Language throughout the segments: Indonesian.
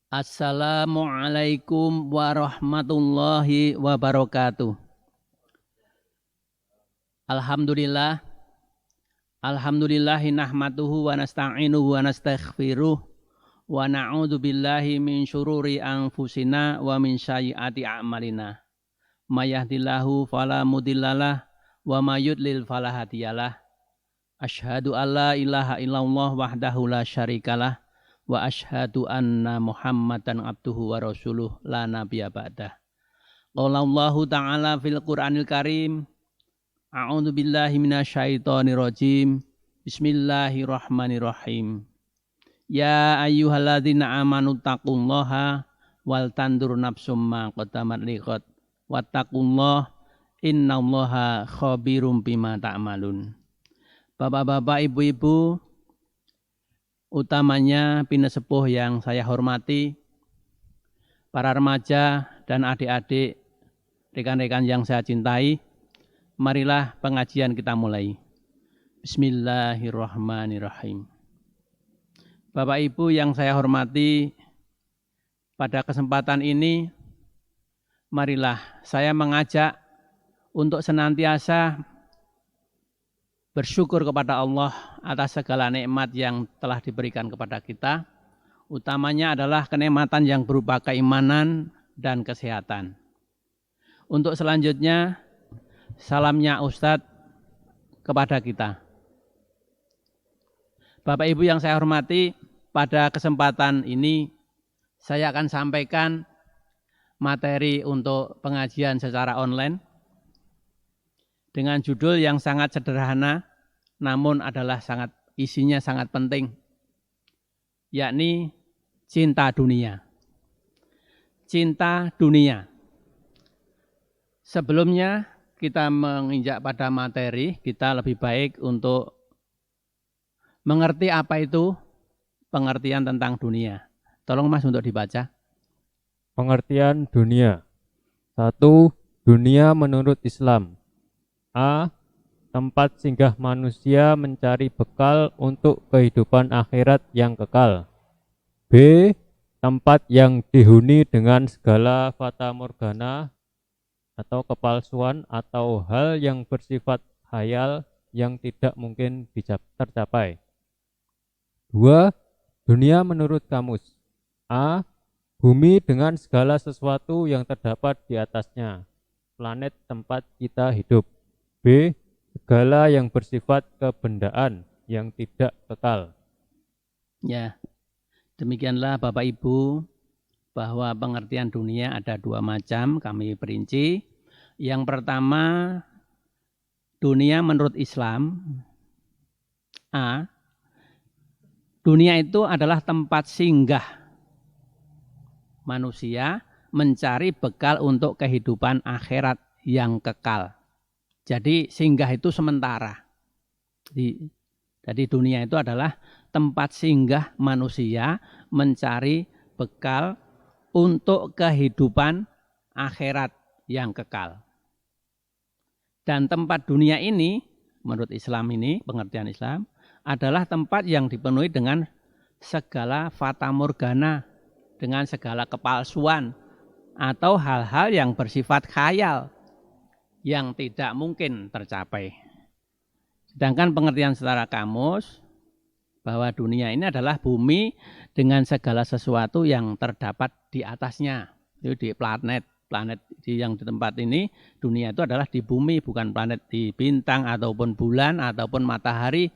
Assalamualaikum warahmatullahi wabarakatuh. Alhamdulillah, alhamdulillahi nahmaduhu wa nasta'inuhu wa nastaghfiruh wa na'udzu billahi min syururi anfusina wa min sayyiati a'malina. May yahdihillahu fala mudhillalah wa may yudlil fala hadiyalah. Asyhadu an la ilaha illallah wahdahu la syarikalah wa asyhadu anna Muhammadan abduhu wa rasuluh la nabiyya ba'dah. Qala Allahu ta'ala fil Qur'anil Karim. A'udzu billahi minasyaitonir rajim. Bismillahirrahmanirrahim. Ya ayyuhalladzina amanu taqullaha wal tandur nafsum ma qaddamat liqad wattaqullaha innallaha khabirum bima ta'malun. Bapak-bapak, ibu-ibu, utamanya pinesepuh yang saya hormati, para remaja dan adik-adik, rekan-rekan yang saya cintai, marilah pengajian kita mulai. Bismillahirrahmanirrahim. Bapak Ibu yang saya hormati, pada kesempatan ini, marilah saya mengajak untuk senantiasa bersyukur kepada Allah atas segala nikmat yang telah diberikan kepada kita, utamanya adalah kenikmatan yang berupa keimanan dan kesehatan. Untuk selanjutnya, salamnya Ustadz kepada kita. Bapak Ibu yang saya hormati, pada kesempatan ini saya akan sampaikan materi untuk pengajian secara online dengan judul yang sangat sederhana, namun isinya sangat penting, yakni cinta dunia. Cinta dunia. Sebelumnya kita menginjak pada materi, kita lebih baik untuk mengerti apa itu pengertian tentang dunia. Tolong Mas untuk dibaca. Pengertian dunia. 1. Dunia menurut Islam. A. Tempat singgah manusia mencari bekal untuk kehidupan akhirat yang kekal. B. Tempat yang dihuni dengan segala fata morgana atau kepalsuan atau hal yang bersifat khayal yang tidak mungkin tercapai. 2. Dunia menurut kamus. A. Bumi dengan segala sesuatu yang terdapat di atasnya. Planet tempat kita hidup. B. Segala yang bersifat kebendaan yang tidak kekal. Ya, demikianlah Bapak Ibu, bahwa pengertian dunia ada dua macam, kami perinci. Yang pertama, dunia menurut Islam. A. Dunia itu adalah tempat singgah manusia mencari bekal untuk kehidupan akhirat yang kekal. Jadi singgah itu sementara. Jadi dunia itu adalah tempat singgah manusia mencari bekal untuk kehidupan akhirat yang kekal. Dan tempat dunia ini, menurut Islam ini, pengertian Islam, adalah tempat yang dipenuhi dengan segala fata morgana, dengan segala kepalsuan, atau hal-hal yang bersifat khayal, yang tidak mungkin tercapai. Sedangkan pengertian secara kamus, bahwa dunia ini adalah bumi dengan segala sesuatu yang terdapat di atasnya. Itu di planet yang di tempat ini, dunia itu adalah di bumi, bukan planet di bintang ataupun bulan ataupun matahari.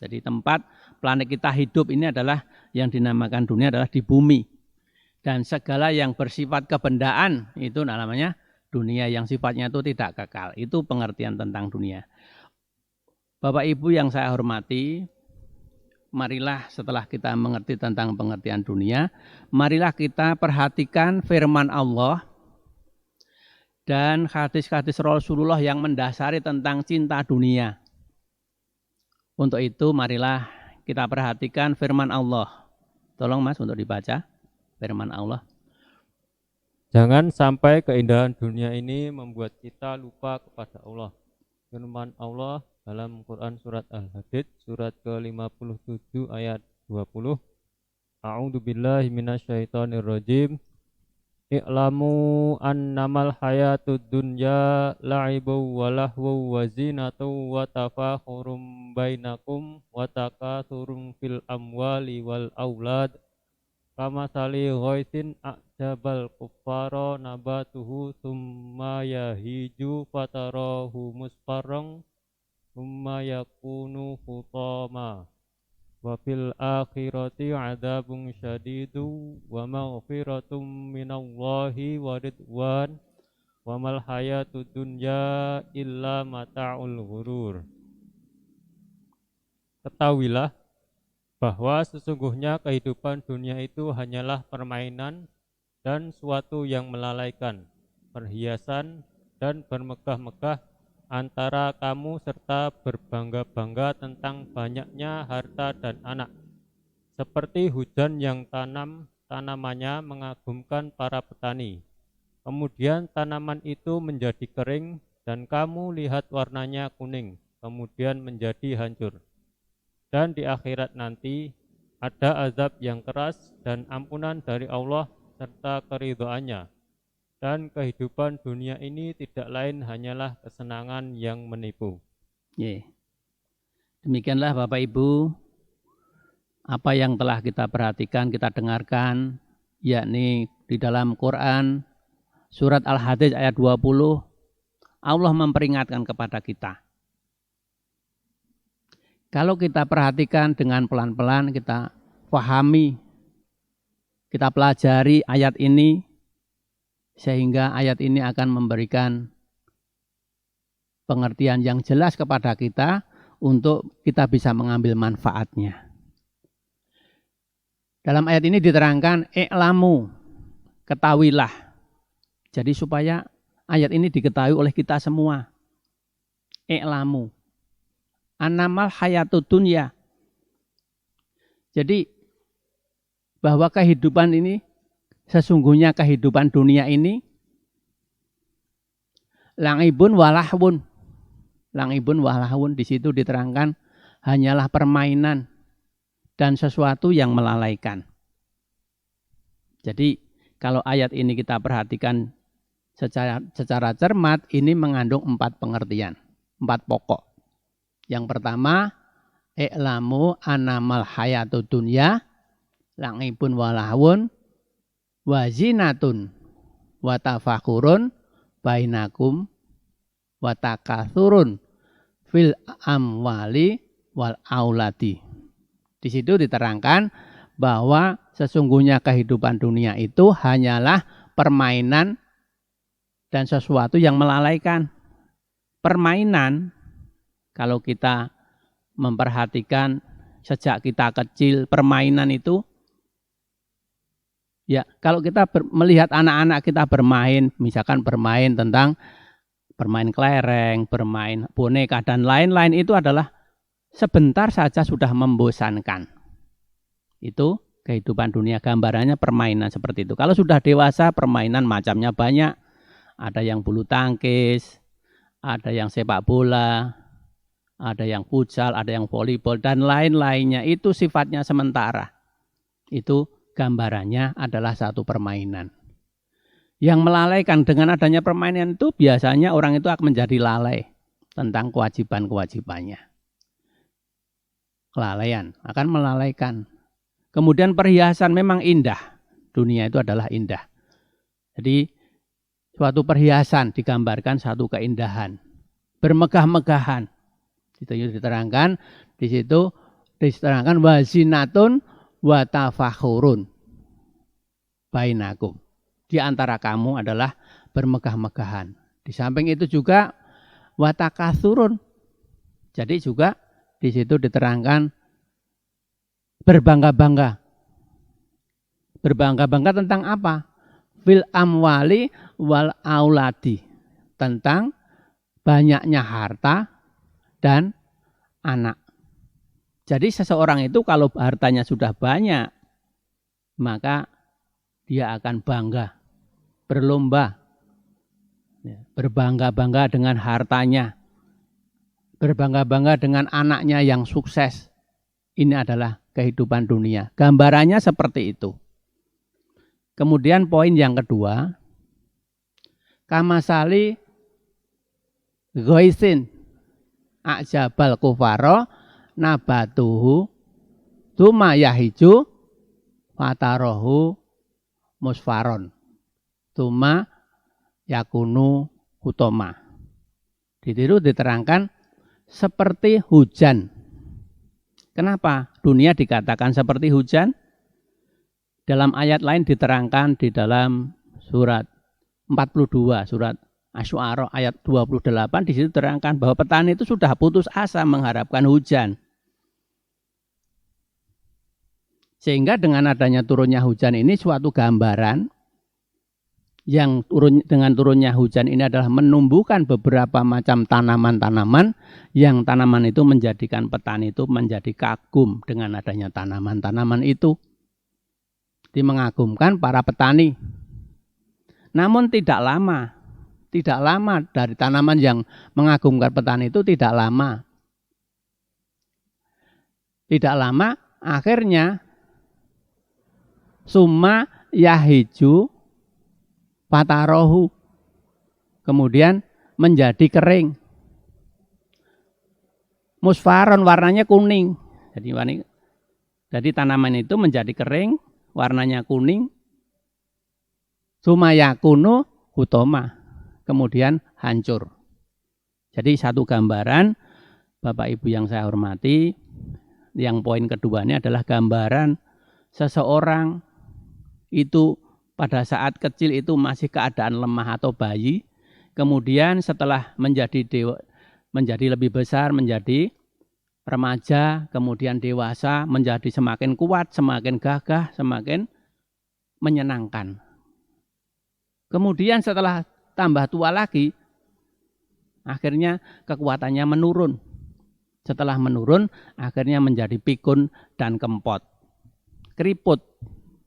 Jadi tempat planet kita hidup ini adalah yang dinamakan dunia adalah di bumi. Dan segala yang bersifat kebendaan itu namanya dunia yang sifatnya itu tidak kekal. Itu pengertian tentang dunia. Bapak Ibu yang saya hormati, marilah setelah kita mengerti tentang pengertian dunia, marilah kita perhatikan firman Allah dan hadis-hadis Rasulullah yang mendasari tentang cinta dunia. Untuk itu marilah kita perhatikan firman Allah. Tolong Mas untuk dibaca firman Allah. Jangan sampai keindahan dunia ini membuat kita lupa kepada Allah. Firman Allah dalam Quran surat Al-Hadid surat ke-57 ayat 20. A'udzu billahi minasyaitonir rajim. I'lamu annamal hayatud dunya la'ibun wa lahwun wa zinatun wa tafakhurum bainakum wa takatsurun fil amwali wal aulad kama sali ghaisin a'jabal kuffara nabatuhu summa yahiju fatarahu musfarran summa yakunu hutama wa fil akhirati adzabun syadidu wa maghfiratum minallahi wa ridwan wa mal hayatud dunya illa mata'ul ghurur. Ketahuilah bahwa sesungguhnya kehidupan dunia itu hanyalah permainan dan suatu yang melalaikan, perhiasan dan bermegah-megah antara kamu serta berbangga-bangga tentang banyaknya harta dan anak. Seperti hujan yang tanamannya mengagumkan para petani. Kemudian tanaman itu menjadi kering dan kamu lihat warnanya kuning, kemudian menjadi hancur. Dan di akhirat nanti ada azab yang keras dan ampunan dari Allah serta keridhaannya. Dan kehidupan dunia ini tidak lain hanyalah kesenangan yang menipu. Demikianlah Bapak Ibu, apa yang telah kita perhatikan, kita dengarkan, yakni di dalam Quran, surat Al-Hadid ayat 20, Allah memperingatkan kepada kita. Kalau kita perhatikan dengan pelan-pelan, kita pahami, kita pelajari ayat ini, sehingga ayat ini akan memberikan pengertian yang jelas kepada kita untuk kita bisa mengambil manfaatnya. Dalam ayat ini diterangkan, i'lamu, ketahuilah. Jadi supaya ayat ini diketahui oleh kita semua. I'lamu. Annamal hayatud dunya. Jadi bahwa kehidupan ini, sesungguhnya kehidupan dunia ini la'ibun wa lahwun. La'ibun wa lahwun, di situ diterangkan hanyalah permainan dan sesuatu yang melalaikan. Jadi kalau ayat ini kita perhatikan secara cermat, ini mengandung 4 pengertian, 4 pokok. Yang pertama, i'lamu annamal hayatud dunya la'ibun wa lahwun wa zinatun wa tafakurun bainakum wa takatsurun fil amwali wal auladi. Di situ diterangkan bahwa sesungguhnya kehidupan dunia itu hanyalah permainan dan sesuatu yang melalaikan. Permainan, kalau kita memperhatikan sejak kita kecil, permainan itu, ya kalau kita melihat anak-anak kita bermain, misalkan bermain tentang bermain kelereng, bermain boneka, dan lain-lain, itu adalah sebentar saja sudah membosankan. Itu kehidupan dunia, gambarannya permainan seperti itu. Kalau sudah dewasa, permainan macamnya banyak. Ada yang bulu tangkis, ada yang sepak bola, ada yang futsal, ada yang volleyball, dan lain-lainnya. Itu sifatnya sementara. Itu gambarannya adalah satu permainan. Yang melalaikan dengan adanya permainan itu biasanya orang itu akan menjadi lalai tentang kewajiban-kewajibannya. Kelalaian akan melalaikan. Kemudian perhiasan memang indah. Dunia itu adalah indah. Jadi suatu perhiasan digambarkan satu keindahan. Bermegah-megahan. Itu diterangkan, di situ diterangkan wazinatun wa tafakhurun bainakum. Di antara kamu adalah bermegah-megahan. Di samping itu juga wa takatsurun. Jadi juga di situ diterangkan berbangga-bangga. Berbangga-bangga tentang apa? Fil amwali wal auladi. Tentang banyaknya harta dan anak. Jadi seseorang itu kalau hartanya sudah banyak, maka dia akan bangga, berlomba, berbangga-bangga dengan hartanya, berbangga-bangga dengan anaknya yang sukses. Ini adalah kehidupan dunia. Gambarannya seperti itu. Kemudian poin yang kedua, kamasali ghoisin a'jabal kufaro nabatuhu tuma yahiju fatarohu musfaron tuma yakunu hutoma. Ditiru diterangkan seperti hujan. Kenapa dunia dikatakan seperti hujan? Dalam ayat lain diterangkan di dalam surat 42, surat Asy-Syu'ara ayat 28, di situ diterangkan bahwa petani itu sudah putus asa mengharapkan hujan. Sehingga dengan adanya turunnya hujan ini suatu gambaran yang dengan turunnya hujan ini adalah menumbuhkan beberapa macam tanaman-tanaman yang tanaman itu menjadikan petani itu menjadi kagum dengan adanya tanaman-tanaman itu. Mengagumkan para petani. Namun tidak lama dari tanaman yang mengagumkan petani itu tidak lama. Tidak lama akhirnya summa yahiju fatarohu, kemudian menjadi kering. Musfaron, warnanya kuning. Jadi tanaman itu menjadi kering, warnanya kuning. Sumayakunu hutoma, kemudian hancur. Jadi satu gambaran, Bapak Ibu yang saya hormati, yang poin kedua ini adalah gambaran seseorang itu pada saat kecil itu masih keadaan lemah atau bayi, kemudian setelah menjadi lebih besar, menjadi remaja, kemudian dewasa, menjadi semakin kuat, semakin gagah, semakin menyenangkan. Kemudian setelah tambah tua lagi, akhirnya kekuatannya menurun. Setelah menurun, akhirnya menjadi pikun dan kempot, keriput.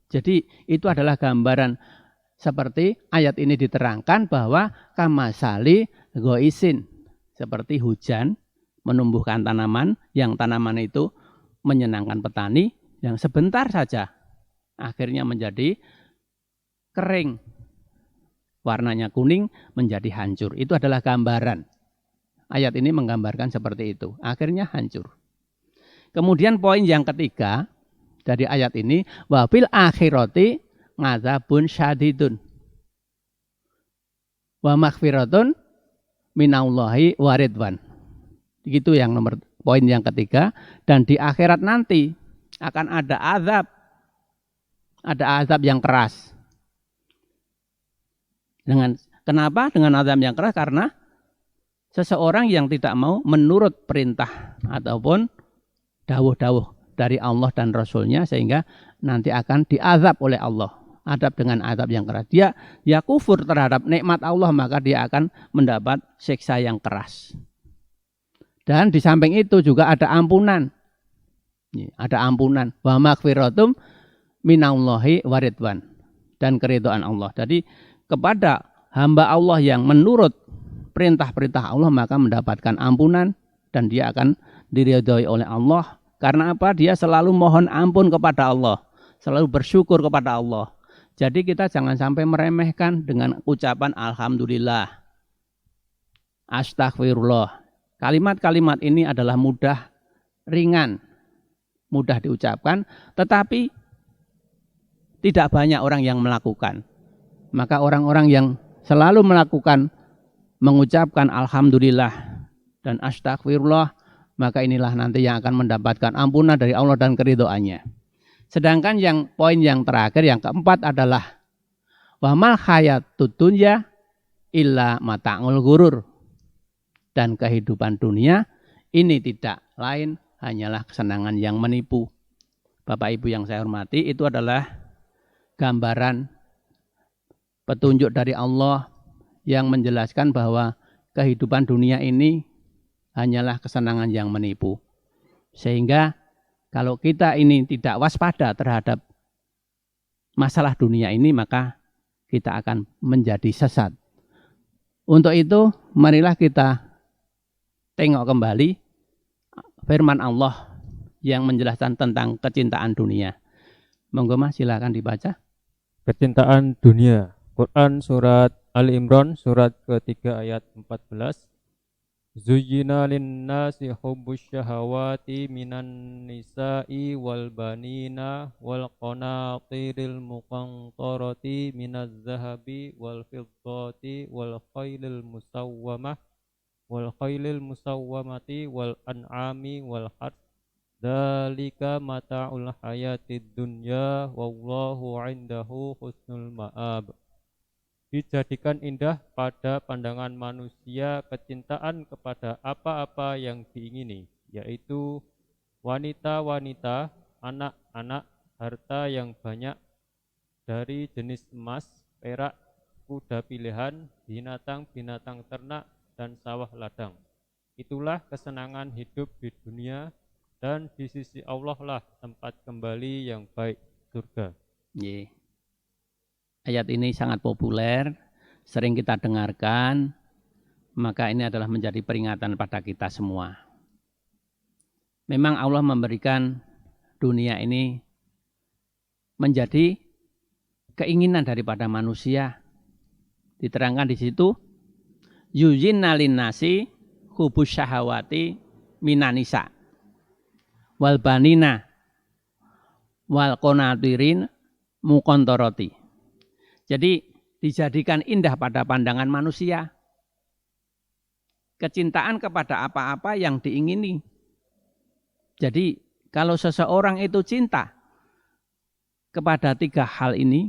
Jadi itu adalah gambaran seperti ayat ini diterangkan bahwa kamasali ghoisin, seperti hujan menumbuhkan tanaman, yang tanaman itu menyenangkan petani, yang sebentar saja akhirnya menjadi kering, warnanya kuning menjadi hancur. Itu adalah gambaran. Ayat ini menggambarkan seperti itu. Akhirnya hancur. Kemudian poin yang ketiga dari ayat ini, wa fil akhirati ngadzabun syadidun wa maghfiratun minallahi wa ridwan. Itu yang poin yang ketiga. Dan di akhirat nanti akan ada azab yang keras. Kenapa dengan azab yang keras? Karena seseorang yang tidak mau menurut perintah ataupun dawuh-dawuh dari Allah dan Rasulnya, sehingga nanti akan diazab oleh Allah. Adab dengan azab yang keras. Dia kufur terhadap nikmat Allah, maka dia akan mendapat siksa yang keras. Dan di samping itu juga ada ampunan. Ada ampunan. Wa maghfiratum minallahi wa ridwan. Dan keridhaan Allah. Jadi kepada hamba Allah yang menurut perintah-perintah Allah, maka mendapatkan ampunan dan dia akan diridhoi oleh Allah. Karena apa? Dia selalu mohon ampun kepada Allah, selalu bersyukur kepada Allah. Jadi kita jangan sampai meremehkan dengan ucapan alhamdulillah, astagfirullah. Kalimat-kalimat ini adalah mudah, ringan, mudah diucapkan, tetapi tidak banyak orang yang melakukan. Maka orang-orang yang selalu melakukan, mengucapkan alhamdulillah dan astagfirullah, maka inilah nanti yang akan mendapatkan ampunan dari Allah dan keridhoannya. Sedangkan yang poin yang terakhir, yang keempat adalah wa mal hayatud dunya illa mata'ul ghurur. Dan kehidupan dunia ini tidak lain hanyalah kesenangan yang menipu. Bapak Ibu yang saya hormati, itu adalah gambaran petunjuk dari Allah yang menjelaskan bahwa kehidupan dunia ini hanyalah kesenangan yang menipu. Sehingga kalau kita ini tidak waspada terhadap masalah dunia ini, maka kita akan menjadi sesat. Untuk itu, marilah kita tengok kembali firman Allah yang menjelaskan tentang kecintaan dunia. Monggo Mas, silakan dibaca. Kecintaan dunia. Quran surat Ali Imran surat ketiga ayat 14. Zuyyina lin-nasi hubbus syahawati minan nisa'i wal banina wal qanatiril muqantarati minaz zahabi wal fiddati wal khailil musawwamati wal an'ami wal harth dzalika mata'ul hayatid dunya wallahu 'indahu husnul ma'ab. Dijadikan indah pada pandangan manusia kecintaan kepada apa-apa yang diingini, yaitu wanita-wanita, anak-anak, harta yang banyak dari jenis emas, perak, kuda pilihan, binatang-binatang ternak, dan sawah ladang. Itulah kesenangan hidup di dunia, dan di sisi Allah lah tempat kembali yang baik, surga. Yeah. Ayat ini sangat populer, sering kita dengarkan, maka ini adalah menjadi peringatan pada kita semua. Memang Allah memberikan dunia ini menjadi keinginan daripada manusia. Diterangkan di situ, yuzinna linnasi hubus syahawati minanisa wal banina wal qanatirin muqantarati. Jadi dijadikan indah pada pandangan manusia. Kecintaan kepada apa-apa yang diingini. Jadi kalau seseorang itu cinta kepada tiga hal ini,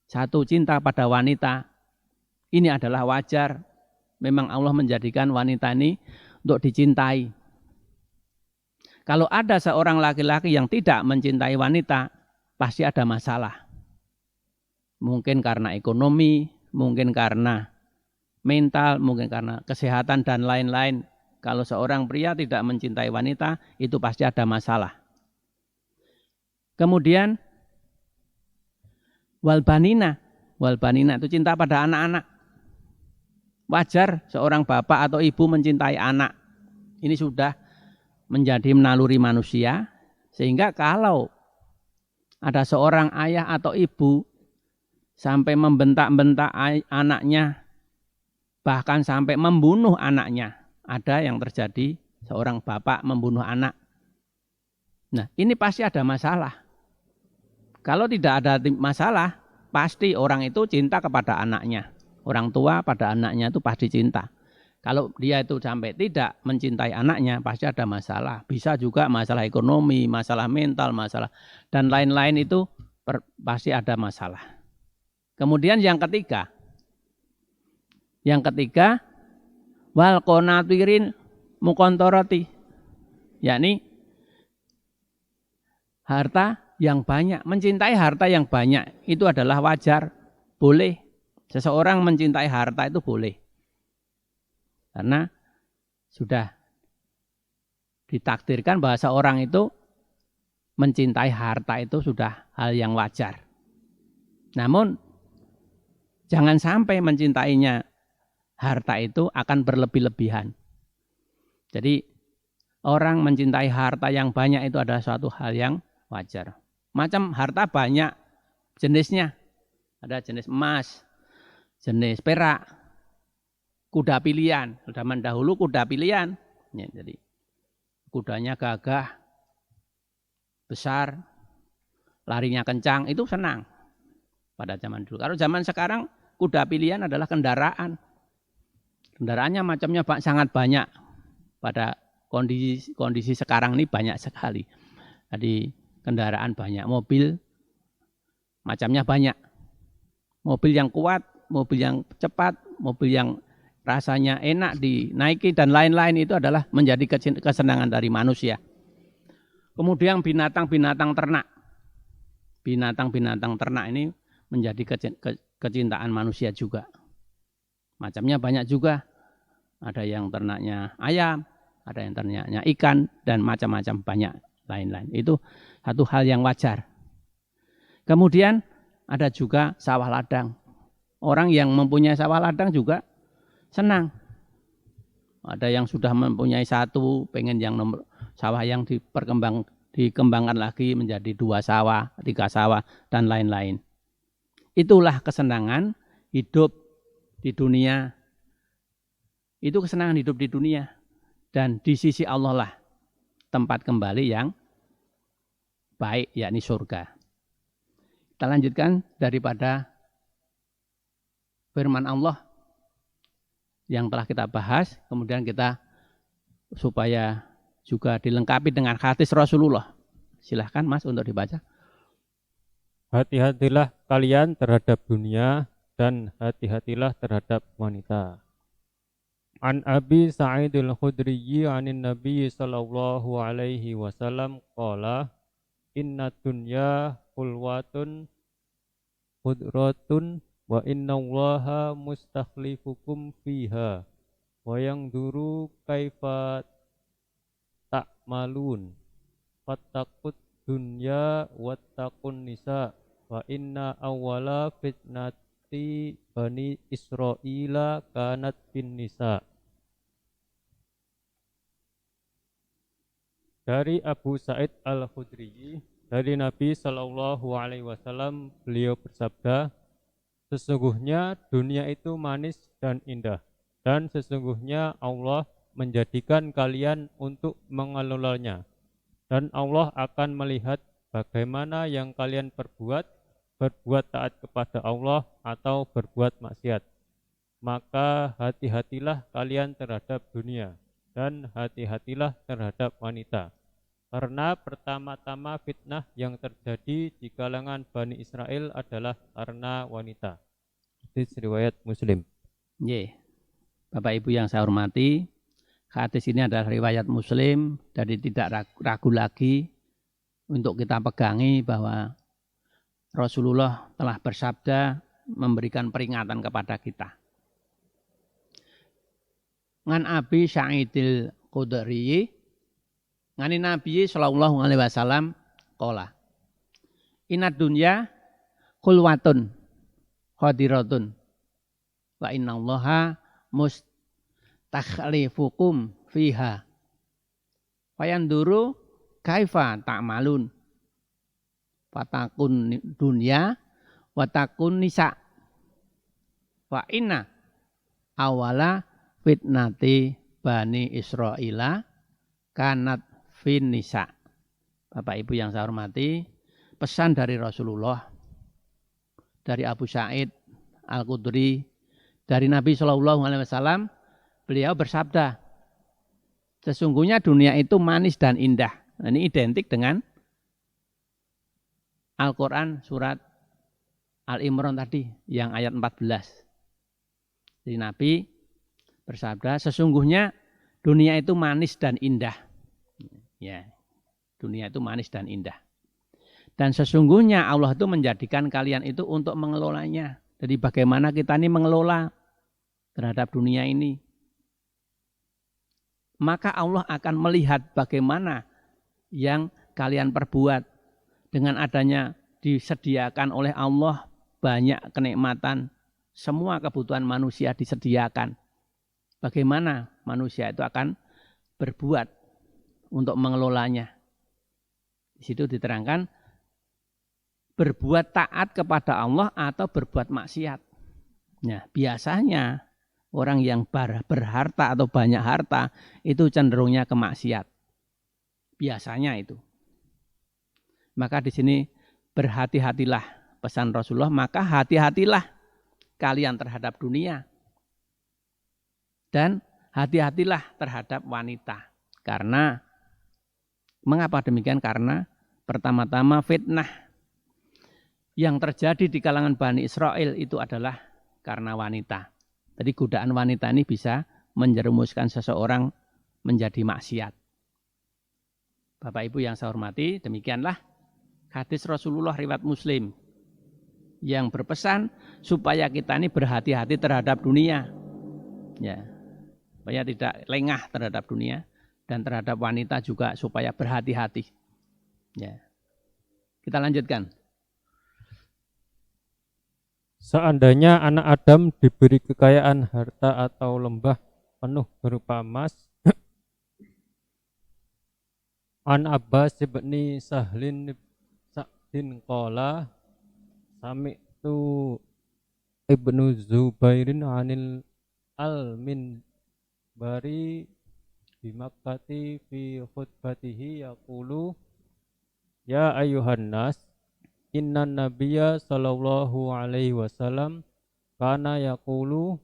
satu, cinta pada wanita, ini adalah wajar. Memang Allah menjadikan wanita ini untuk dicintai. Kalau ada seorang laki-laki yang tidak mencintai wanita, pasti ada masalah. Mungkin karena ekonomi, mungkin karena mental, mungkin karena kesehatan dan lain-lain. Kalau seorang pria tidak mencintai wanita, itu pasti ada masalah. Kemudian walbanina itu cinta pada anak-anak. Wajar seorang bapak atau ibu mencintai anak. Ini sudah menjadi naluri manusia, sehingga kalau ada seorang ayah atau ibu sampai membentak-bentak anaknya, bahkan sampai membunuh anaknya. Ada yang terjadi, seorang bapak membunuh anak. Nah, ini pasti ada masalah. Kalau tidak ada masalah, pasti orang itu cinta kepada anaknya. Orang tua pada anaknya itu pasti cinta. Kalau dia itu sampai tidak mencintai anaknya, pasti ada masalah. Bisa juga masalah ekonomi, masalah mental, masalah dan lain-lain itu pasti ada masalah. Kemudian yang ketiga, wal qanatirin muqantarati, yakni harta yang banyak. Mencintai harta yang banyak itu adalah wajar, boleh. Seseorang mencintai harta itu boleh, karena sudah ditakdirkan bahwa seorang itu mencintai harta itu sudah hal yang wajar. Namun jangan sampai mencintainya harta itu akan berlebih-lebihan. Jadi orang mencintai harta yang banyak itu adalah suatu hal yang wajar. Macam harta banyak jenisnya. Ada jenis emas, jenis perak, kuda pilihan. Zaman dahulu kuda pilihan. Ya, jadi kudanya gagah, besar, larinya kencang, itu senang pada zaman dulu. Kalau zaman sekarang kuda pilihan adalah kendaraan. Kendaraannya macamnya sangat banyak. Pada kondisi sekarang ini banyak sekali. Jadi kendaraan banyak, mobil macamnya banyak. Mobil yang kuat, mobil yang cepat, mobil yang rasanya enak dinaiki dan lain-lain itu adalah menjadi kesenangan dari manusia. Kemudian binatang-binatang ternak. Binatang-binatang ternak ini menjadi kecintaan manusia juga. Macamnya banyak juga. Ada yang ternaknya ayam, ada yang ternaknya ikan, dan macam-macam banyak lain-lain. Itu satu hal yang wajar. Kemudian ada juga sawah ladang. Orang yang mempunyai sawah ladang juga senang. Ada yang sudah mempunyai satu, pengen yang nomor sawah yang dikembangkan lagi menjadi 2 sawah, 3 sawah, dan lain-lain. Itulah kesenangan hidup di dunia. Itu kesenangan hidup di dunia. Dan di sisi Allah lah tempat kembali yang baik, yakni surga. Kita lanjutkan daripada firman Allah yang telah kita bahas, kemudian kita supaya juga dilengkapi dengan hadis Rasulullah. Silahkan Mas untuk dibaca. Hati-hatilah kalian terhadap dunia dan hati-hatilah terhadap wanita. An Abi Sa'id al-Khudri anin Nabi sallallahu alaihi wasallam qala inna dunya hulwatun khudratun wa inna allaha mustakhlifukum fiha wa yanzuru kaifa ta'malun fattaqud dunya wattaqun nisa wa inna awwala fitnati bani Israila kanat bin nisa. Dari Abu Sa'id al-Khudri dari Nabi Shallallahu alaihi wasallam, beliau bersabda, sesungguhnya dunia itu manis dan indah, dan sesungguhnya Allah menjadikan kalian untuk mengelolanya, dan Allah akan melihat bagaimana yang kalian berbuat taat kepada Allah atau berbuat maksiat. Maka hati-hatilah kalian terhadap dunia, dan hati-hatilah terhadap wanita. Karena pertama-tama fitnah yang terjadi di kalangan Bani Israel adalah karena wanita. Hadis riwayat Muslim. Bapak Ibu yang saya hormati, hadis ini adalah riwayat Muslim, jadi tidak ragu lagi untuk kita pegangi bahwa Rasulullah telah bersabda memberikan peringatan kepada kita. Ngan Abi Sa'idil Khudri ngani Nabi sallallahu alaihi wasallam qala inad dunya khulwatun khadiratun wa innallaha mustakhlifukum fiha fayanduru kaifa ta'malun fatakun dunya wa takun nisa wa inna awala fitnati bani Israila kanat fin nisa. Bapak Ibu yang saya hormati, pesan dari Rasulullah, dari Abu Sa'id Al-Khudri, dari Nabi Shallallahu alaihi wasallam, beliau bersabda, sesungguhnya dunia itu manis dan indah. Ini identik dengan Al-Quran surat Al-Imran tadi yang ayat 14. Jadi Nabi bersabda, sesungguhnya dunia itu manis dan indah. Ya, dunia itu manis dan indah. Dan sesungguhnya Allah itu menjadikan kalian itu untuk mengelolanya. Jadi bagaimana kita ini mengelola terhadap dunia ini. Maka Allah akan melihat bagaimana yang kalian perbuat. Dengan adanya disediakan oleh Allah banyak kenikmatan. Semua kebutuhan manusia disediakan. Bagaimana manusia itu akan berbuat untuk mengelolanya. Di situ diterangkan berbuat taat kepada Allah atau berbuat maksiat. Nah, biasanya orang yang berharta atau banyak harta itu cenderungnya ke maksiat. Biasanya itu. Maka di sini berhati-hatilah pesan Rasulullah, maka hati-hatilah kalian terhadap dunia. Dan hati-hatilah terhadap wanita. Karena mengapa demikian? Karena pertama-tama fitnah yang terjadi di kalangan Bani Israel itu adalah karena wanita. Jadi godaan wanita ini bisa menjerumuskan seseorang menjadi maksiat. Bapak Ibu yang saya hormati, demikianlah hadis Rasulullah riwayat Muslim yang berpesan supaya kita ini berhati-hati terhadap dunia. Ya, supaya tidak lengah terhadap dunia. Dan terhadap wanita juga supaya berhati-hati. Ya. Kita lanjutkan. Seandainya anak Adam diberi kekayaan harta atau lembah penuh berupa emas, An Abbas bin Sahlin Sa'din qala sami'tu Ibnu Zubairin anil al-minbari bi Makkati fi khutbatihi yaqulu ya ayuhan nas innan nabiyya sallallahu alaihi wasallam kana yaqulu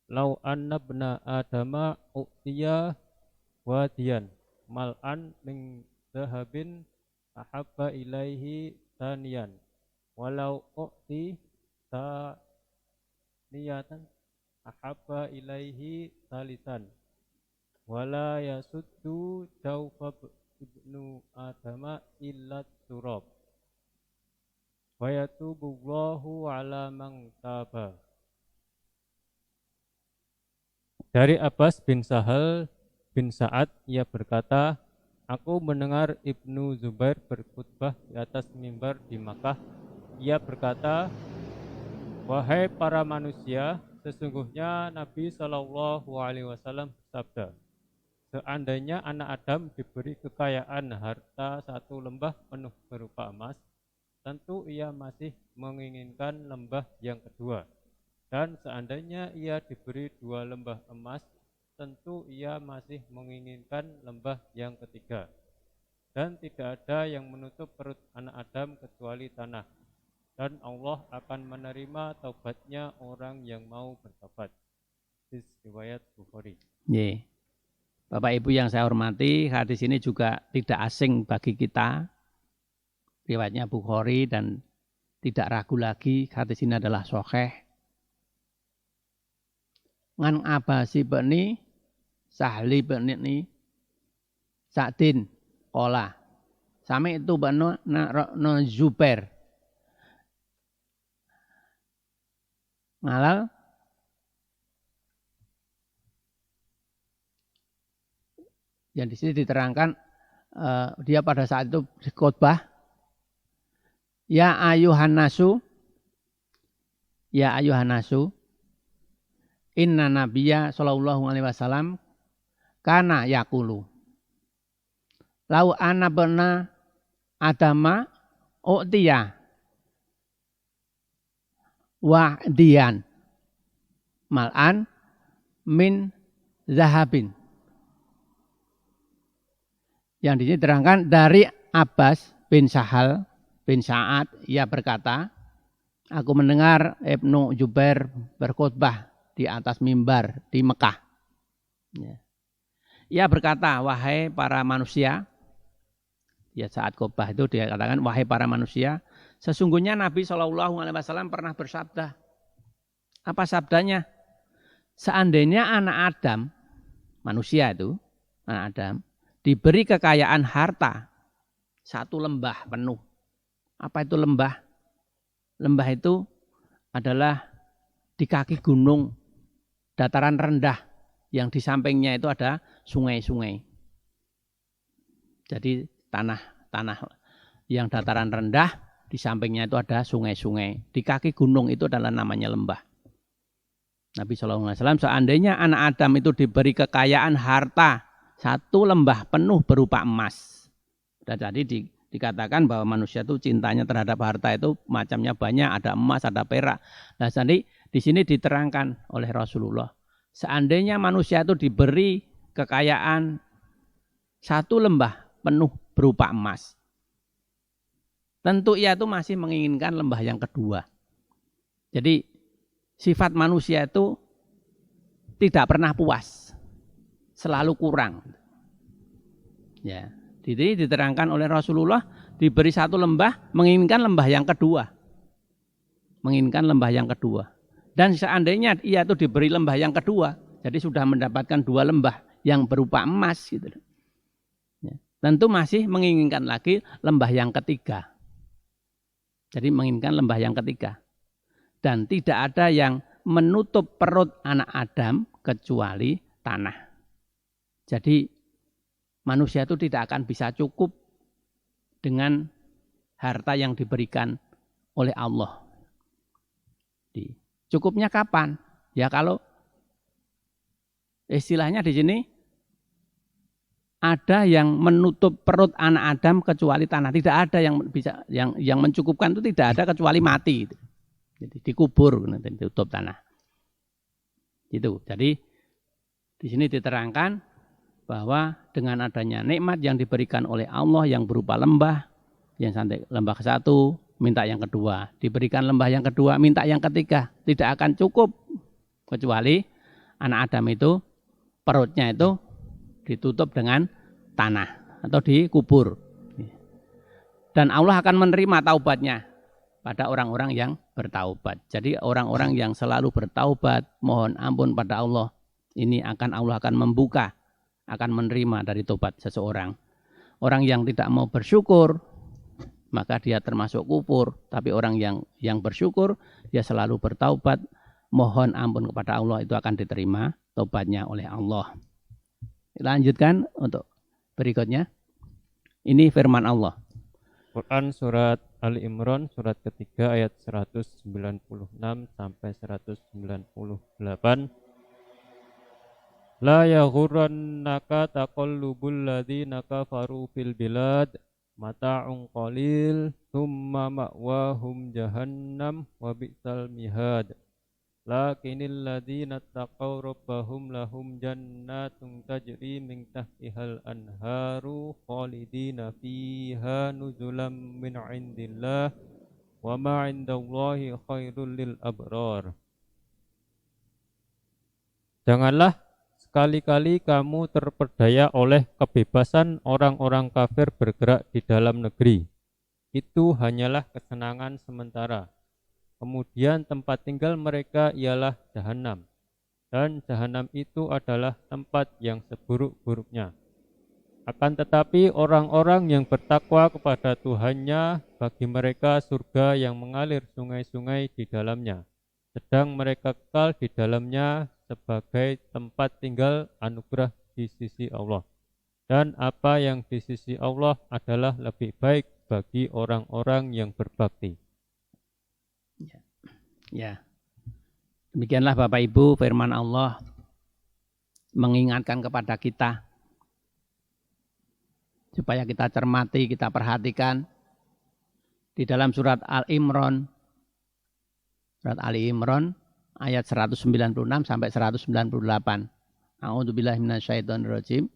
law anna ibna adama u'tiya wadiyan mal'an min dhahabin ahabba ilaihi taniyan walau u'ti taniyatan ahabba ilaihi talisan wala yasuddu jawfa ibnu adama illa turab wa yatubullahu ala man taba. Dari Abbas bin Sahal bin Sa'ad, ia berkata, aku mendengar Ibnu Zubair berkhutbah di atas mimbar di Makkah. Ia berkata, wahai para manusia, sesungguhnya Nabi Shallallahu Alaihi Wasallam bersabda, seandainya anak Adam diberi kekayaan harta satu lembah penuh berupa emas, tentu ia masih menginginkan lembah yang kedua. Dan seandainya ia diberi 2 lembah emas, tentu ia masih menginginkan lembah yang ketiga. Dan tidak ada yang menutup perut anak Adam kecuali tanah. Dan Allah akan menerima taubatnya orang yang mau bertobat. Hadis riwayat Bukhari. Yeah. Bapak Ibu yang saya hormati, hadis ini juga tidak asing bagi kita. Riwayatnya Bukhari dan tidak ragu lagi hadis ini adalah sahih. Ngan Abbasi bani Sahli bani Sa'din qala sami itu banu no Zubair ngalal yang di sini diterangkan dia pada saat itu khotbah ya ayuhan nasu inna nabiyya sallallahu alaihi wasallam kana yaqulu lau ana bena adama u'tiya wahdiyan mal'an min zahabin. Yang di sini terangkan dari Abbas bin Sahal bin Sa'ad, ia berkata, aku mendengar Ibnu Zubair berkhutbah di atas mimbar di Mekah. Ia berkata, wahai para manusia, ya saat khutbah itu dia katakan, wahai para manusia, sesungguhnya Nabi SAW pernah bersabda. Apa sabdanya? Seandainya anak Adam, manusia itu, anak Adam, diberi kekayaan harta, 1 lembah penuh. Apa itu lembah? Lembah itu adalah di kaki gunung, dataran rendah, yang di sampingnya itu ada sungai-sungai. Jadi tanah yang dataran rendah, di sampingnya itu ada sungai-sungai. Di kaki gunung itu adalah namanya lembah. Nabi SAW, seandainya anak Adam itu diberi kekayaan harta, 1 lembah penuh berupa emas. Dan tadi dikatakan bahwa manusia itu cintanya terhadap harta itu macamnya banyak, ada emas, ada perak. Nah, jadi di sini diterangkan oleh Rasulullah, seandainya manusia itu diberi kekayaan 1 lembah penuh berupa emas, tentu ia itu masih menginginkan lembah yang kedua. Jadi sifat manusia itu tidak pernah puas, selalu kurang. Ya, jadi diterangkan oleh Rasulullah, diberi 1 lembah, menginginkan lembah yang kedua. Menginginkan lembah yang kedua. Dan seandainya ia itu diberi lembah yang kedua, jadi sudah mendapatkan 2 lembah yang berupa emas, gitu. Ya, tentu masih menginginkan lagi lembah yang ketiga. Jadi menginginkan lembah yang ketiga. Dan tidak ada yang menutup perut anak Adam kecuali tanah. Jadi manusia itu tidak akan bisa cukup dengan harta yang diberikan oleh Allah. Cukupnya kapan? Ya kalau istilahnya di sini ada yang menutup perut anak Adam kecuali tanah. Tidak ada yang bisa yang mencukupkan itu, tidak ada kecuali mati. Jadi dikubur nanti ditutup tanah. Itu. Jadi di sini diterangkan bahwa dengan adanya nikmat yang diberikan oleh Allah yang berupa lembah, yang sampai lembah ke-1, minta yang kedua, diberikan lembah yang kedua, minta yang ketiga, tidak akan cukup kecuali anak Adam itu perutnya itu ditutup dengan tanah atau dikubur. Dan Allah akan menerima taubatnya pada orang-orang yang bertaubat. Jadi orang-orang yang selalu bertaubat, mohon ampun pada Allah, ini Allah akan membuka, akan menerima dari taubat seseorang. Orang yang tidak mau bersyukur, maka dia termasuk kufur. Tapi orang yang bersyukur, dia selalu bertaubat, mohon ampun kepada Allah, itu akan diterima taubatnya oleh Allah. Lanjutkan untuk berikutnya. Ini firman Allah. Quran surat Ali Imran surat ketiga ayat 196 sampai 198. La yaghurrannaka taqallubul ladzina kafaru fil bilad mata'un qalil thumma ma'wahum jahannam wa bi'sal mihad. Lakinil ladzina taqaw rabbahum lahum jannatun tajri min tahtihal anharu khalidina fiha nuzulam min indillah wa ma indallahi khairul lil abrar. Janganlah sekali-kali kamu terperdaya oleh kebebasan orang-orang kafir bergerak di dalam negeri. Itu hanyalah kesenangan sementara. Kemudian tempat tinggal mereka ialah jahanam. Dan jahanam itu adalah tempat yang seburuk-buruknya. Akan tetapi orang-orang yang bertakwa kepada Tuhannya, bagi mereka surga yang mengalir sungai-sungai di dalamnya. Sedang mereka kekal di dalamnya sebagai tempat tinggal anugerah di sisi Allah. Dan apa yang di sisi Allah adalah lebih baik bagi orang-orang yang berbakti. Ya. Demikianlah Bapak Ibu firman Allah mengingatkan kepada kita supaya kita cermati, kita perhatikan di dalam surat Al-Imran. Surat Ali Imran ayat 196 sampai 198. A'udzubillahi minasyaitonirrajim.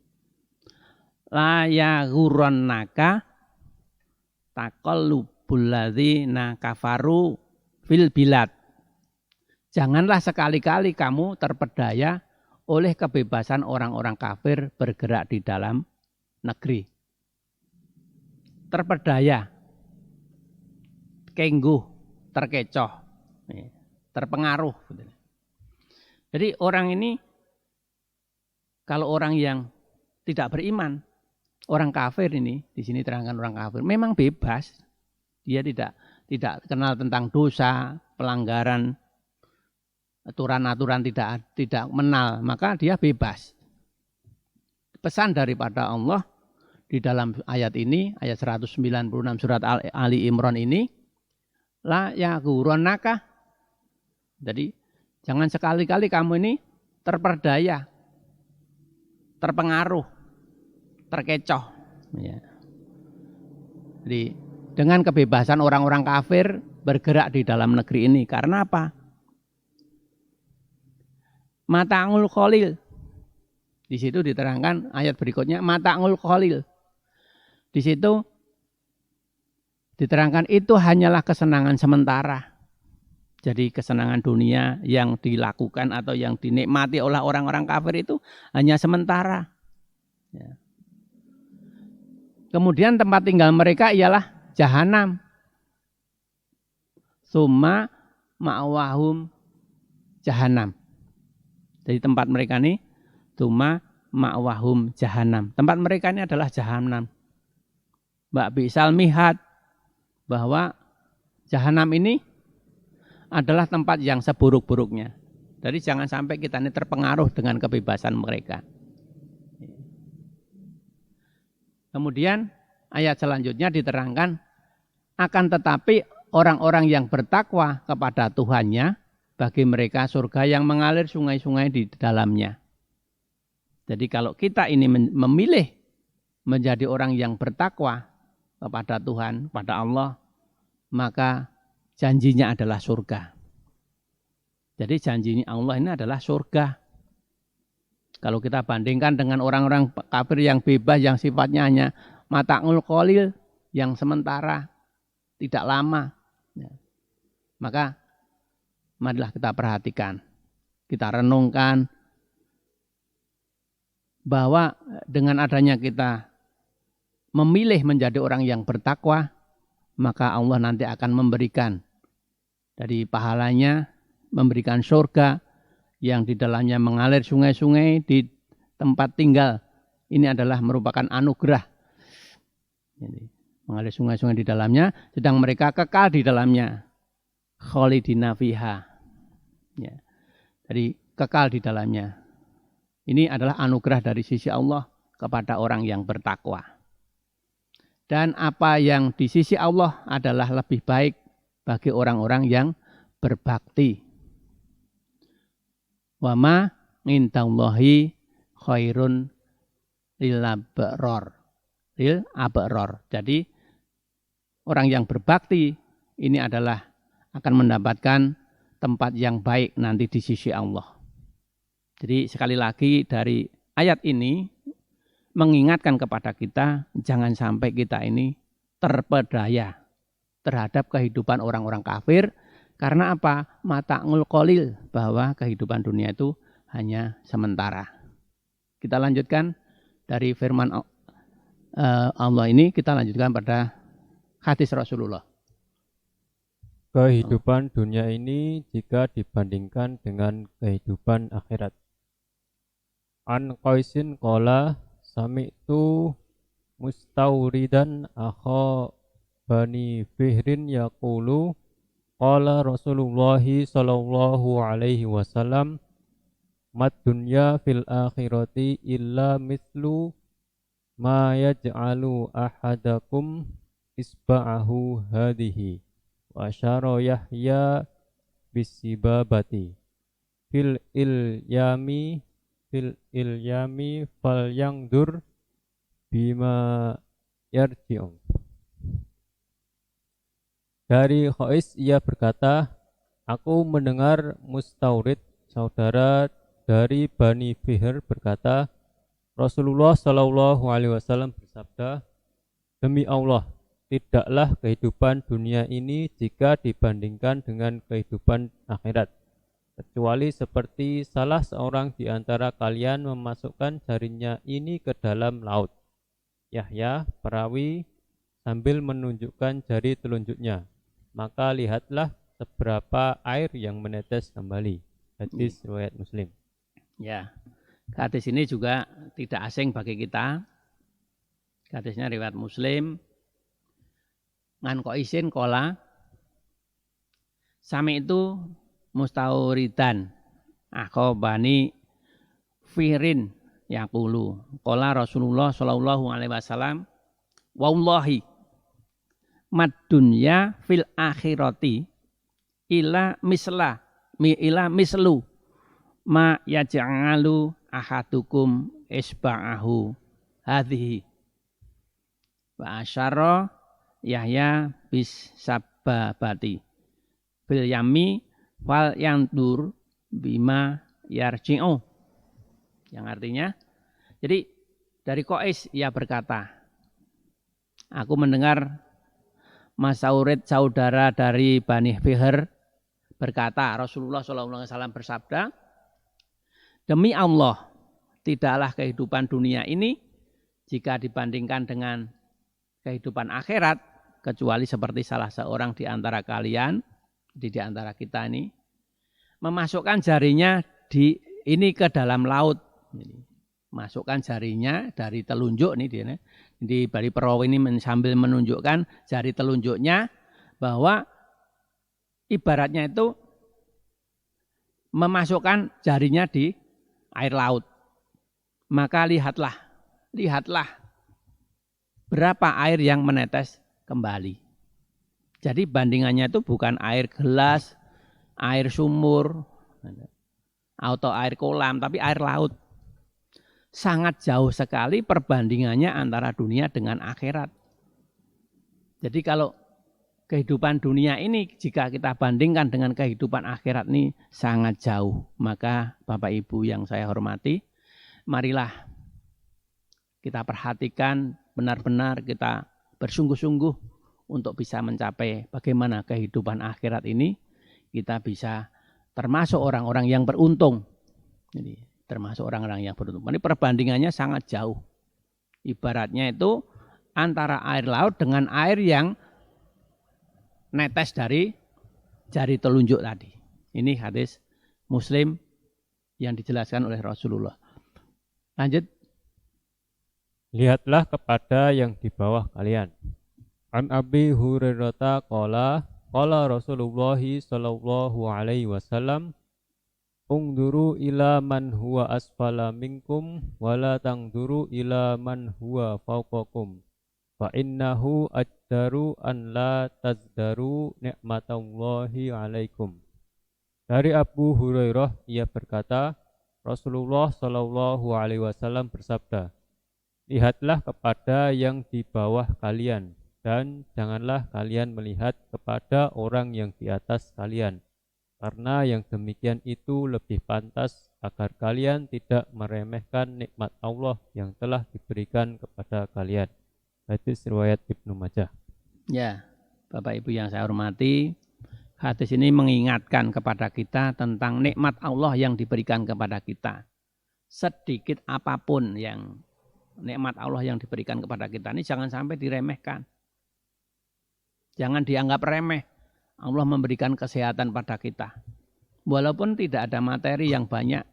La yaghurrannaka taqallubul ladzina kafaru fil bilad. Janganlah sekali-kali kamu terpedaya oleh kebebasan orang-orang kafir bergerak di dalam negeri. Terpedaya, kengguh, terkecoh, terpengaruh. Jadi orang ini, kalau orang yang tidak beriman, orang kafir ini, di sini terangkan orang kafir, memang bebas. Dia tidak kenal tentang dosa, pelanggaran, aturan-aturan tidak menal, maka dia bebas. Pesan daripada Allah di dalam ayat ini, ayat 196 surat Ali Imran ini, la yaghurrannaka. Jadi jangan sekali-kali kamu ini terperdaya, terpengaruh, terkecoh. Ya. Jadi dengan kebebasan orang-orang kafir bergerak di dalam negeri ini. Karena apa? Mata'ul qalil. Di situ diterangkan ayat berikutnya, mata'ul qalil. Di situ diterangkan itu hanyalah kesenangan sementara. Jadi kesenangan dunia yang dilakukan atau yang dinikmati oleh orang-orang kafir itu hanya sementara. Ya. Kemudian tempat tinggal mereka ialah jahanam. Summa ma'wahum jahanam. Jadi tempat mereka ini summa ma'wahum jahanam. Tempat mereka ini adalah jahanam. Mbak Bisal mihad bahwa jahanam ini adalah tempat yang seburuk-buruknya. Jadi jangan sampai kita ini terpengaruh dengan kebebasan mereka. Kemudian ayat selanjutnya diterangkan, akan tetapi orang-orang yang bertakwa kepada Tuhannya, bagi mereka surga yang mengalir sungai-sungai di dalamnya. Jadi kalau kita ini memilih menjadi orang yang bertakwa kepada Tuhan, pada Allah, maka janjinya adalah surga. Jadi janjinya Allah ini adalah surga. Kalau kita bandingkan dengan orang-orang kafir yang bebas, yang sifatnya hanya mata'ul qalil, yang sementara, tidak lama. Ya. Maka marilah kita perhatikan, kita renungkan bahwa dengan adanya kita memilih menjadi orang yang bertakwa, maka Allah nanti akan memberikan dari pahalanya, memberikan surga yang di dalamnya mengalir sungai-sungai di tempat tinggal. Ini adalah merupakan anugerah. Jadi, mengalir sungai-sungai di dalamnya, sedang mereka kekal di dalamnya. Khalidina fiha. Ya. Jadi kekal di dalamnya. Ini adalah anugerah dari sisi Allah kepada orang yang bertakwa. Dan apa yang di sisi Allah adalah lebih baik bagi orang-orang yang berbakti. Wa ma indallahi khairun lil abror. Jadi orang yang berbakti ini adalah akan mendapatkan tempat yang baik nanti di sisi Allah. Jadi sekali lagi dari ayat ini mengingatkan kepada kita jangan sampai kita ini terpedaya terhadap kehidupan orang-orang kafir. Karena apa? Mata'ul qalil, bahwa kehidupan dunia itu hanya sementara. Kita lanjutkan dari firman Allah ini, kita lanjutkan pada hadis Rasulullah. Kehidupan dunia ini jika dibandingkan dengan kehidupan akhirat. An Qaisin qala sami'tu mustawridan akha bani Fihrin yaqulu qala Rasulullah sallallahu alaihi wasallam mad dunya fil akhirati illa mithlu ma yaj'alu ahadakum isba'ahu hadhihi wa asyara Yahya bisibabati fil ilyami fal yangdur bima yarji'un. Dari Khais ia berkata, aku mendengar Mustaurid saudara dari Bani Fihr berkata, Rasulullah Shallallahu Alaihi Wasallam bersabda, demi Allah, tidaklah kehidupan dunia ini jika dibandingkan dengan kehidupan akhirat, kecuali seperti salah seorang di antara kalian memasukkan jarinya ini ke dalam laut. Yahya, perawi, sambil menunjukkan jari telunjuknya. Maka lihatlah seberapa air yang menetes kembali. Hadis riwayat Muslim. Ya, hadis ini juga tidak asing bagi kita. Hadisnya riwayat Muslim. Ngan Qaisin qala sami itu mustauridan bani Firin yaqulu qala Rasulullah sallallahu alaihi wasallam wallahi mad dunya fil akhirati ila mislu ma yaj'alu ahadukum isba'ahu hadhihi wa asyara Yahya bis sababati fil yami fal yandur bima yarji'u, yang artinya jadi dari Qais ia berkata, aku mendengar Masaurid saudara dari Bani Fihr berkata, Rasulullah SAW bersabda, demi Allah, tidaklah kehidupan dunia ini jika dibandingkan dengan kehidupan akhirat, kecuali seperti salah seorang di antara kalian, di antara kita ini, memasukkan jarinya ini ke dalam laut. Masukkan jarinya dari telunjuk nih dia. Di Bari Perawi ini sambil menunjukkan jari telunjuknya bahwa ibaratnya itu memasukkan jarinya di air laut. Maka lihatlah berapa air yang menetes kembali. Jadi bandingannya itu bukan air gelas, air sumur, atau air kolam, tapi air laut. sangat jauh sekali perbandingannya antara dunia dengan akhirat. Jadi kalau kehidupan dunia ini jika kita bandingkan dengan kehidupan akhirat ini sangat jauh. Maka Bapak Ibu yang saya hormati, marilah kita perhatikan benar-benar, kita bersungguh-sungguh untuk bisa mencapai bagaimana kehidupan akhirat ini kita bisa termasuk orang-orang yang beruntung. Jadi termasuk orang-orang yang beruntung. Ini perbandingannya sangat jauh. Ibaratnya itu antara air laut dengan air yang netes dari jari telunjuk tadi. Ini hadis Muslim yang dijelaskan oleh Rasulullah. Lanjut. Lihatlah kepada yang di bawah kalian. An Abi Hurairah qala Rasulullah sallallahu alaihi wasallam, ungduru ila man huwa asfala minkum wala tangduru ila man huwa fawqakum fa innahu ajdaru an la tazdaru ni'matallahi alaikum. Dari Abu Hurairah ia berkata, Rasulullah sallallahu alaihi wasallam bersabda, lihatlah kepada yang di bawah kalian dan janganlah kalian melihat kepada orang yang di atas kalian, karena yang demikian itu lebih pantas agar kalian tidak meremehkan nikmat Allah yang telah diberikan kepada kalian. Hadis riwayat Ibnu Majah. Ya, Bapak Ibu yang saya hormati, hadis ini mengingatkan kepada kita tentang nikmat Allah yang diberikan kepada kita. Sedikit apapun yang nikmat Allah yang diberikan kepada kita ini jangan sampai diremehkan. Jangan dianggap remeh. Allah memberikan kesehatan pada kita. Walaupun tidak ada materi yang banyak.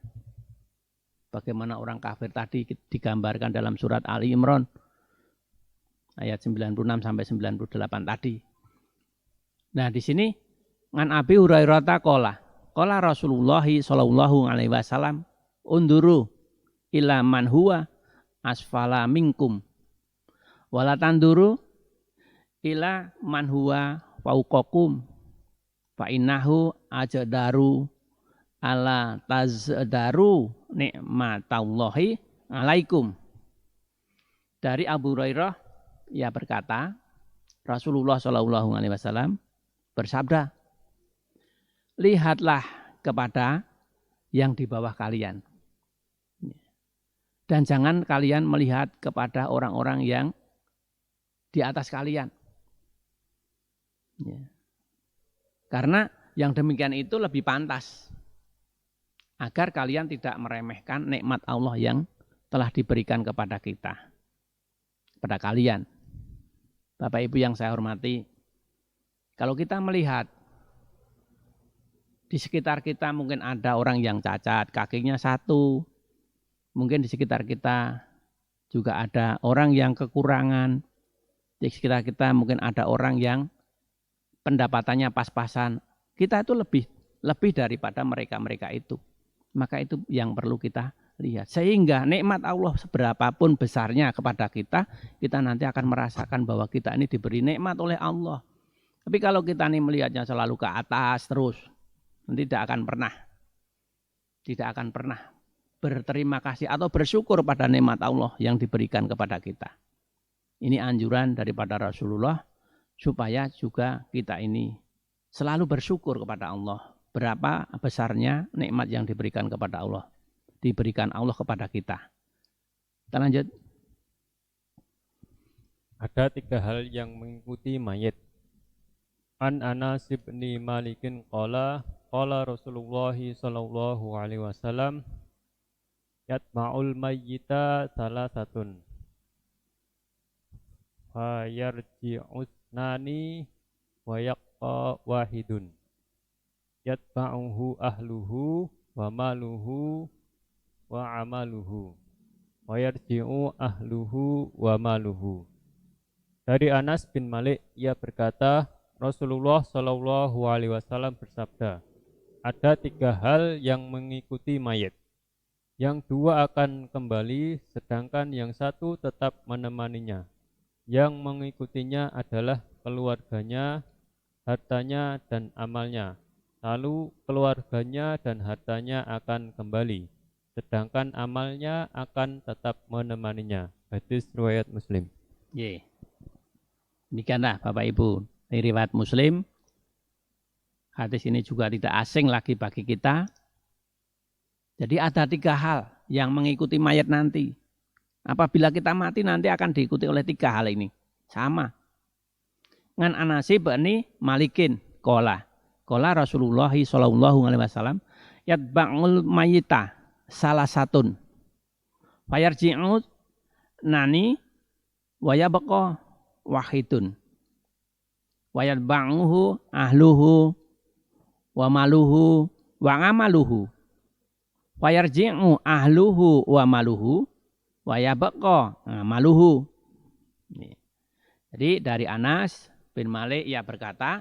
Bagaimana orang kafir tadi digambarkan dalam surat Ali Imran ayat 96 sampai 98 tadi. Nah, di sini ngan Abi Hurairah qala Rasulullah sallallahu alaihi wasallam, unduru ila man huwa asfala minkum wala tanduru ila man huwa fauqakum fa innahu ajdaru ala tazdaru nikmatallahi alaikum. Dari Abu Hurairah ia berkata, Rasulullah sallallahu alaihi wasallam bersabda, lihatlah kepada yang di bawah kalian. Dan jangan kalian melihat kepada orang-orang yang di atas kalian. Ya. Karena yang demikian itu lebih pantas. Agar kalian tidak meremehkan nikmat Allah yang telah diberikan kepada kita. Kepada kalian. Bapak Ibu yang saya hormati. Kalau kita melihat di sekitar kita mungkin ada orang yang cacat, kakinya satu. Mungkin di sekitar kita juga ada orang yang kekurangan. Di sekitar kita mungkin ada orang yang pendapatannya pas-pasan. Kita itu lebih daripada mereka-mereka itu. Maka itu yang perlu kita lihat. Sehingga nikmat Allah seberapapun besarnya kepada kita, kita nanti akan merasakan bahwa kita ini diberi nikmat oleh Allah. Tapi kalau kita ini melihatnya selalu ke atas terus, tidak akan pernah berterima kasih atau bersyukur pada nikmat Allah yang diberikan kepada kita. Ini anjuran daripada Rasulullah supaya juga kita ini selalu bersyukur kepada Allah. Berapa besarnya nikmat yang diberikan kepada Allah. Diberikan Allah kepada kita. Kita lanjut. Ada 3 hal yang mengikuti mayit. An Anas bin Malikin qala Rasulullah sallallahu alaihi wasallam, yatma'ul mayyita salasatun fa yarji'usnani wa yaqqa wahidun yatba'uhu ahluhu wa maluhu wa amaluhu wa yarji'u ahluhu wa maluhu. Dari Anas bin Malik ia berkata, Rasulullah sallallahu alaihi wasallam bersabda, ada 3 hal yang mengikuti mayit. Yang 2 akan kembali, sedangkan yang 1 tetap menemaninya. Yang mengikutinya adalah keluarganya, hartanya, dan amalnya. Lalu keluarganya dan hartanya akan kembali. sedangkan amalnya akan tetap menemaninya. Hadis riwayat Muslim. Ye. Demikianlah Bapak Ibu, dari riwayat Muslim. Hadis ini juga tidak asing lagi bagi kita. Jadi ada 3 hal yang mengikuti mayat nanti. Apabila kita mati nanti akan diikuti oleh 3 hal ini. Sama. Ngan Anasi bani Malikin kola Rasulullah sallallahu alaihi wasallam yatba'ul mayita salah satun fayarji'u nani wayabqa wahidun wayatba'uhu ahluhu wa maluhu wa amaluhu fayarji'u ahluhu wa maluhu wa yabqa maluhu. Jadi dari Anas bin Malik ia berkata,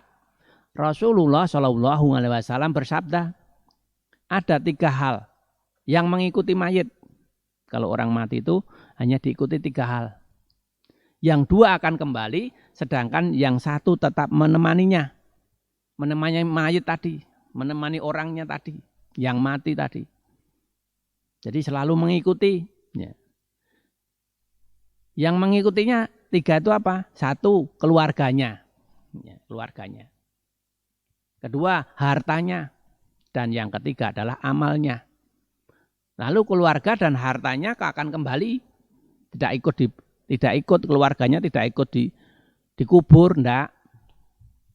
Rasulullah Shallallahu alaihi wasallam bersabda, ada 3 hal yang mengikuti mayit. Kalau orang mati itu hanya diikuti 3 hal. Yang 2 akan kembali, sedangkan yang 1 tetap menemaninya. Menemani mayit tadi, menemani orangnya tadi, yang mati tadi. Jadi selalu mengikuti. Ya. Yang mengikutinya 3 itu apa? 1, keluarganya. Ya, keluarganya. 2, hartanya. Dan yang ketiga adalah amalnya. Lalu keluarga dan hartanya akan kembali. Tidak ikut keluarganya, tidak ikut dikubur, enggak.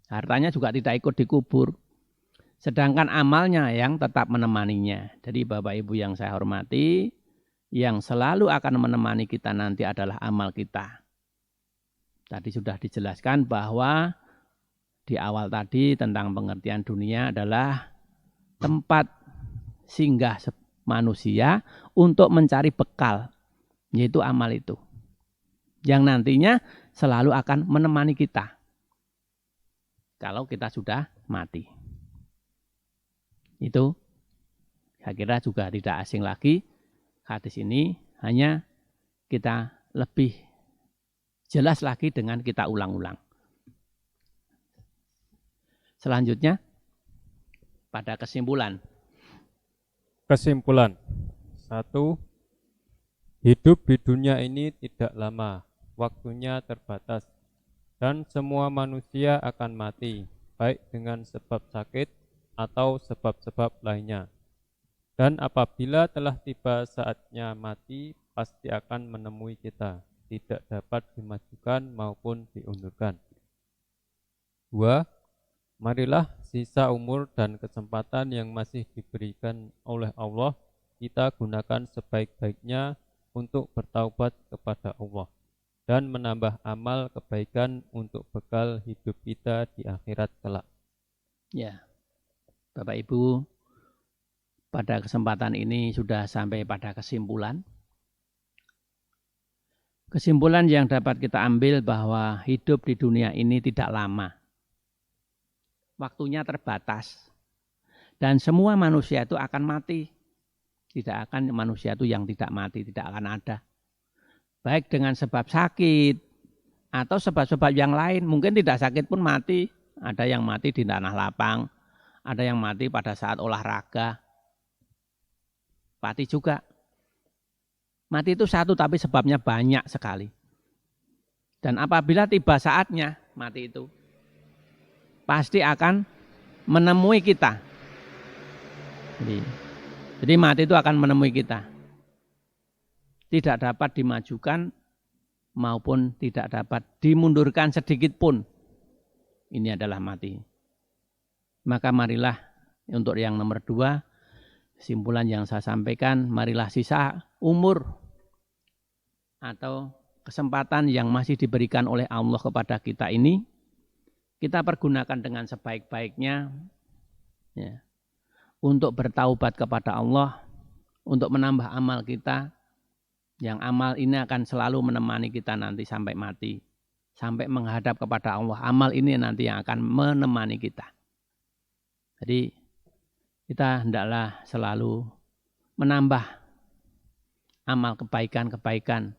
Hartanya juga tidak ikut dikubur. Sedangkan amalnya yang tetap menemaninya. Jadi Bapak Ibu yang saya hormati, yang selalu akan menemani kita nanti adalah amal kita. Tadi sudah dijelaskan bahwa di awal tadi tentang pengertian dunia adalah tempat singgah manusia untuk mencari bekal, yaitu amal itu. Yang nantinya selalu akan menemani kita kalau kita sudah mati. Itu saya kira juga tidak asing lagi. Hadis ini hanya kita lebih jelas lagi dengan kita ulang-ulang. Selanjutnya pada kesimpulan. Kesimpulan. 1. Hidup di dunia ini tidak lama, waktunya terbatas, dan semua manusia akan mati, baik dengan sebab sakit atau sebab-sebab lainnya. Dan apabila telah tiba saatnya mati, pasti akan menemui kita, tidak dapat dimajukan maupun diundurkan. 2. Marilah sisa umur dan kesempatan yang masih diberikan oleh Allah kita gunakan sebaik-baiknya untuk bertaubat kepada Allah dan menambah amal kebaikan untuk bekal hidup kita di akhirat kelak. Ya, Bapak Ibu, pada kesempatan ini sudah sampai pada kesimpulan. Kesimpulan yang dapat kita ambil bahwa hidup di dunia ini tidak lama. Waktunya terbatas. Dan semua manusia itu akan mati. Tidak akan manusia itu yang tidak mati, tidak akan ada. Baik dengan sebab sakit atau sebab-sebab yang lain. Mungkin tidak sakit pun mati. Ada yang mati di tanah lapang, ada yang mati pada saat olahraga. Mati juga. Mati itu satu tapi sebabnya banyak sekali. Dan apabila tiba saatnya mati itu, pasti akan menemui kita. Jadi mati itu akan menemui kita. Tidak dapat dimajukan maupun tidak dapat dimundurkan sedikit pun. Ini adalah mati. Maka marilah untuk yang nomor 2, kesimpulan yang saya sampaikan, marilah sisa umur atau kesempatan yang masih diberikan oleh Allah kepada kita ini, kita pergunakan dengan sebaik-baiknya ya, untuk bertaubat kepada Allah, untuk menambah amal kita, yang amal ini akan selalu menemani kita nanti sampai mati, sampai menghadap kepada Allah. Amal ini nanti yang akan menemani kita. Jadi kita hendaklah selalu menambah amal kebaikan-kebaikan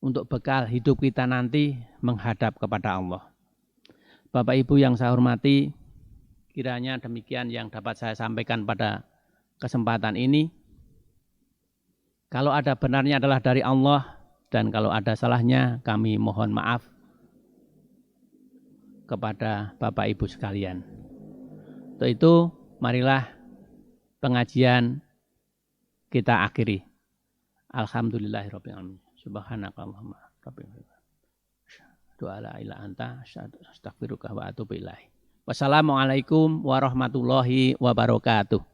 untuk bekal hidup kita nanti menghadap kepada Allah. Bapak Ibu yang saya hormati, kiranya demikian yang dapat saya sampaikan pada kesempatan ini. Kalau ada benarnya adalah dari Allah, dan kalau ada salahnya kami mohon maaf kepada Bapak Ibu sekalian. Untuk itu marilah pengajian kita akhiri. Alhamdulillahirabbil alamin. Subhanakallahumma rabbil alamin. Doa la ilaha anta astaghfiruka wa atubu ilaik. Wassalamualaikum warahmatullahi wabarakatuh.